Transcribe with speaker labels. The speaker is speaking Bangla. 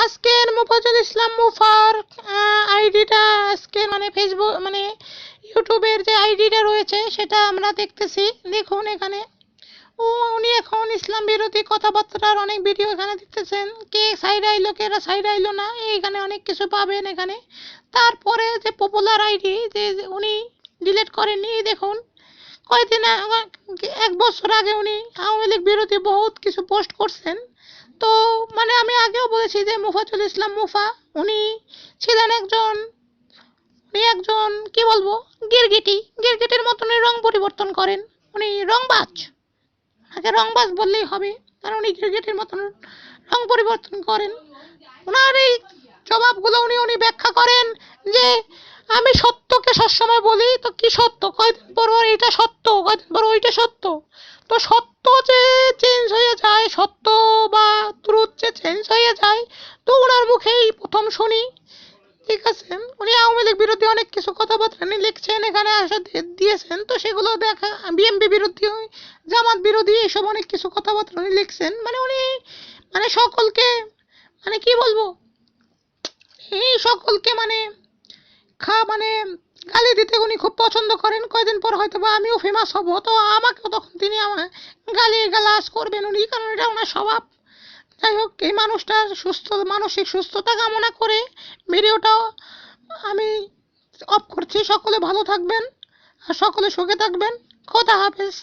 Speaker 1: আজকের মুফাজ্জল ইসলাম মুফার আইডিটা আজকে মানে ফেসবুক মানে ইউটিউবের যে আইডিটা রয়েছে সেটা আমরা দেখতেছি। দেখুন এখানে উনি এখন ইসলাম বিরোধী কথাবার্তার অনেক ভিডিও এখানে দিতেছেন। কে সাইড আইলো কে সাইড আইলো না এইখানে অনেক কিছু পাবেন এখানে। তারপরে যে পপুলার আইডি যে উনি ডিলিট করেননি, দেখুন কয়েকদিন এক বছর আগে উনি আওয়ামী লীগ বিরোধী বহুত কিছু পোস্ট করছেন। তো মানে আমি আগেও বলেছি যে মুফাজ্জল ইসলাম মুফা উনি ছিলেন একজন কি বলবো গিরগিটির মতনই রং পরিবর্তন করেন। উনি রংবাজ, আগে রংবাজ বললেই হবে, কারণ উনি গিরগিটির মতন রং পরিবর্তন করেন। ওনার এই জবাবগুলো উনি ব্যাখ্যা করেন যে আমি সত্যকে সবসময় বলি, তো কি সত্য, কয়দিন পর এটা সত্য, কয়দিন পর ওইটা সত্য। তো সত্য যে চেঞ্জ হয়ে যায়, সত্য বা ট্রুথ যে চেঞ্জ হয়ে যায়, তো ওনার মুখেই প্রথম শুনি। ঠিক আছে, উনি আওয়ামী লীগ বিরোধী অনেক কিছু কথাবার্তা লিখছেন, এখানে আসা দিয়েছেন, তো সেগুলো দেখা বিএমপি বিরোধী জামাত বিরোধী এসব অনেক কিছু কথাবার্তা উনি লিখছেন। মানে উনি মানে সকলকে মানে কি বলবো এই সকলকে মানে মানে গালি দিতে উনি খুব পছন্দ করেন। কয়দিন পর হয়তো বা আমিও ফেমাস হব, তো আমাকেও তখন তিনি আমার গালি গালাজ করবেন উনি, কারণ এটা ওনার স্বভাব। যাই হোক, এই মানুষটার মানসিক সুস্থতা কামনা করে ভিডিওটাও আমি অফ করছি। সকলে ভালো থাকবেন আর সকলে সুখে থাকবেন। খোদা হাফেজ।